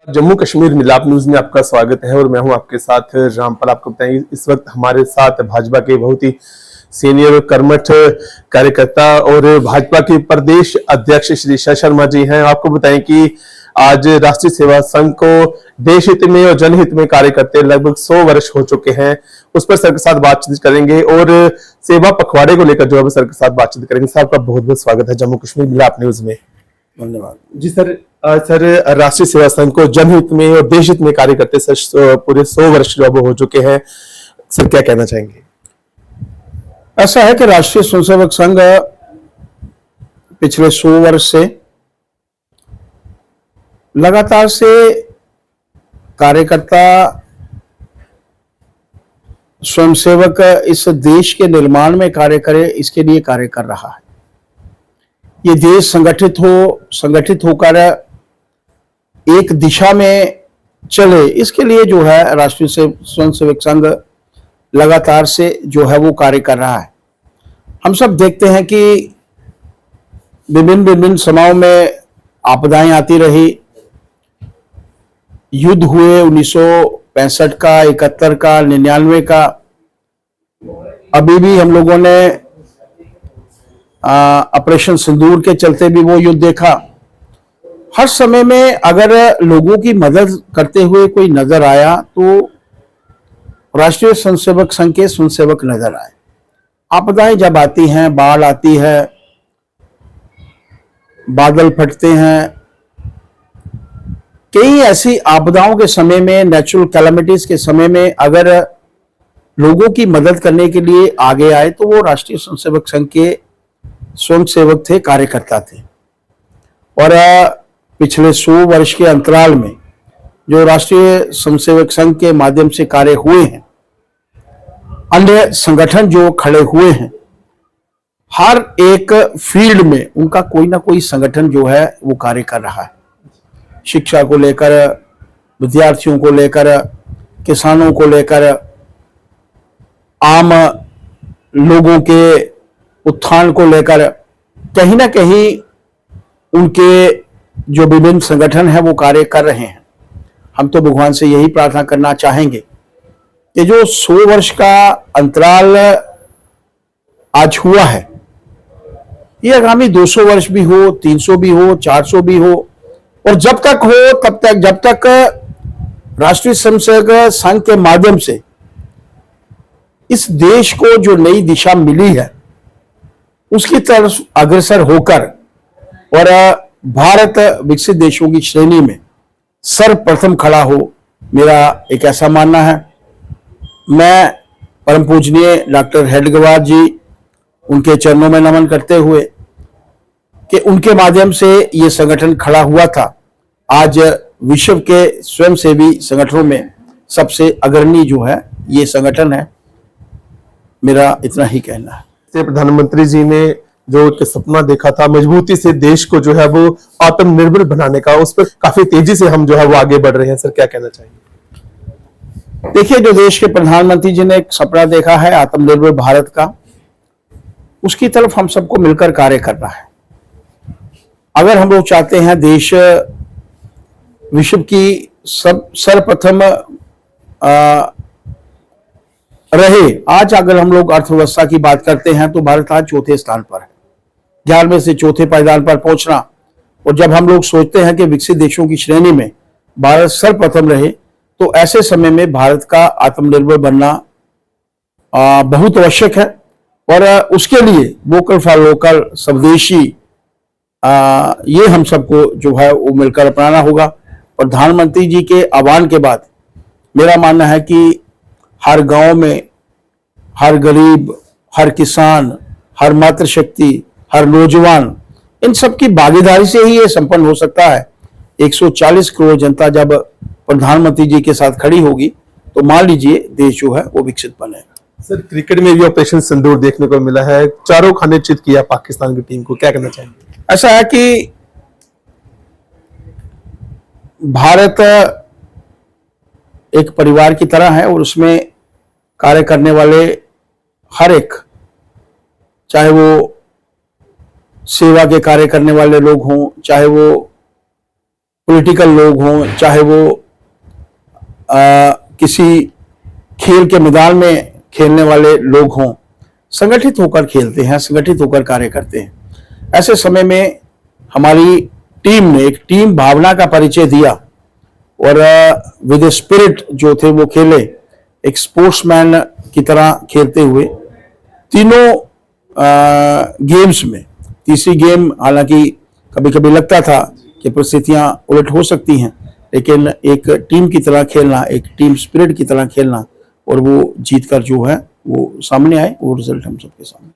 जम्मू कश्मीर मिलाप न्यूज में आपका स्वागत है और मैं हूं आपके साथ रामपाल। आपको बताएं इस वक्त हमारे साथ भाजपा के बहुत ही सीनियर कर्मठ कार्यकर्ता और भाजपा के प्रदेश अध्यक्ष श्री शश शर्मा जी हैं। आपको बताएं कि आज राष्ट्रीय सेवा संघ को देश हित में और जनहित में कार्य करते लगभग 100 वर्ष हो चुके हैं। उस पर सर के साथ बातचीत करेंगे और सेवा पखवाड़े को लेकर जो है सर के साथ बातचीत करेंगे। सर आपका बहुत बहुत स्वागत है जम्मू कश्मीर मिलाप न्यूज में। धन्यवाद जी सर। सर राष्ट्रीय सेवा संघ को जनहित में और देश हित में कार्य करते सर पूरे 100 वर्ष जो हो चुके हैं। सर क्या कहना चाहेंगे? ऐसा है कि राष्ट्रीय स्वयंसेवक संघ पिछले 100 वर्ष से लगातार से कार्यकर्ता स्वयंसेवक इस देश के निर्माण में कार्य करे, इसके लिए कार्य कर रहा है। ये देश संगठित होकर एक दिशा में चले, इसके लिए जो है राष्ट्रीय स्वयंसेवक संघ लगातार से जो है वो कार्य कर रहा है। हम सब देखते हैं कि विभिन्न समाओं में आपदाएं आती रही, युद्ध हुए 1965 का, 71 का, 99 का। अभी भी हम लोगों ने ऑपरेशन सिंदूर के चलते भी वो युद्ध देखा। हर समय में अगर लोगों की मदद करते हुए कोई नजर आया तो राष्ट्रीय स्वयंसेवक संघ के स्वयंसेवक नजर आए। आपदाएं जब आती हैं, बाढ़ आती है, बादल फटते हैं, कई ऐसी आपदाओं के समय में, नेचुरल कैलामिटीज के समय में अगर लोगों की मदद करने के लिए आगे आए तो वो राष्ट्रीय स्वयंसेवक संघ के स्वयंसेवक थे, कार्यकर्ता थे। और पिछले 100 वर्ष के अंतराल में जो राष्ट्रीय स्वयंसेवक संघ के माध्यम से कार्य हुए हैं, अन्य संगठन जो खड़े हुए हैं, हर एक फील्ड में उनका कोई ना कोई संगठन जो है वो कार्य कर रहा है। शिक्षा को लेकर, विद्यार्थियों को लेकर, किसानों को लेकर, आम लोगों के उत्थान को लेकर, कहीं ना कहीं उनके जो विभिन्न संगठन है वो कार्य कर रहे हैं। हम तो भगवान से यही प्रार्थना करना चाहेंगे कि जो 100 वर्ष का अंतराल आज हुआ है, ये आगामी 200 वर्ष भी हो, 300 भी हो, 400 भी हो, और जब तक हो तब तक, जब तक राष्ट्रीय स्वयंसेवक संघ के माध्यम से इस देश को जो नई दिशा मिली है उसकी तरफ अग्रसर होकर और भारत विकसित देशों की श्रेणी में सर्वप्रथम खड़ा हो, मेरा एक ऐसा मानना है। मैं परम पूजनीय डॉक्टर हेडगेवार जी, उनके चरणों में नमन करते हुए कि उनके माध्यम से ये संगठन खड़ा हुआ था, आज विश्व के स्वयंसेवी संगठनों में सबसे अग्रणी जो है ये संगठन है। मेरा इतना ही कहना है। प्रधानमंत्री जी ने जो एक सपना देखा था मजबूती से देश को जो है वो आत्मनिर्भर बनाने का, उस पर काफी तेजी से हम जो है वो आगे बढ़ रहे हैं। सर क्या कहना चाहिए? देखिए, जो देश के प्रधानमंत्री जी ने एक सपना देखा है आत्मनिर्भर भारत का, उसकी तरफ हम सबको मिलकर कार्य करना है। अगर हम लोग चाहते हैं देश विश्व की सर्वप्रथम रहे, आज अगर हम लोग अर्थव्यवस्था की बात करते हैं तो भारत आज 4थे स्थान पर है। 11वें से 4थे पायदान पर पहुंचना, और जब हम लोग सोचते हैं कि विकसित देशों की श्रेणी में भारत सर्वप्रथम रहे, तो ऐसे समय में भारत का आत्मनिर्भर बनना बहुत आवश्यक है। और उसके लिए वोकल फॉर लोकल, स्वदेशी, ये हम सबको जो है वो मिलकर अपनाना होगा। प्रधानमंत्री जी के आह्वान के बाद मेरा मानना है कि हर गांव में हर गरीब, हर किसान, हर मातृशक्ति, हर नौजवान, इन सब की भागीदारी से ही ये संपन्न हो सकता है। 140 करोड़ जनता जब प्रधानमंत्री जी के साथ खड़ी होगी तो मान लीजिए देश जो है वो विकसित बनेगा। सर क्रिकेट में भी ऑपरेशन सिंदूर देखने को मिला है, चारों खाने चित किया पाकिस्तान की टीम को, क्या कहना चाहेंगे? ऐसा है कि भारत एक परिवार की तरह है और उसमें कार्य करने वाले हर एक, चाहे वो सेवा के कार्य करने वाले लोग हों, चाहे वो पॉलिटिकल लोग हों, चाहे वो किसी खेल के मैदान में खेलने वाले लोग हों, संगठित होकर खेलते हैं, संगठित होकर कार्य करते हैं। ऐसे समय में हमारी टीम ने एक टीम भावना का परिचय दिया और विद स्पिरिट जो थे वो खेले, एक स्पोर्ट्समैन की तरह खेलते हुए तीनों गेम्स में। तीसरी गेम हालांकि कभी कभी लगता था कि परिस्थितियां उलट हो सकती हैं, लेकिन एक टीम की तरह खेलना, एक टीम स्पिरिट की तरह खेलना और वो जीत कर जो है वो सामने आए, वो रिजल्ट हम सबके सामने।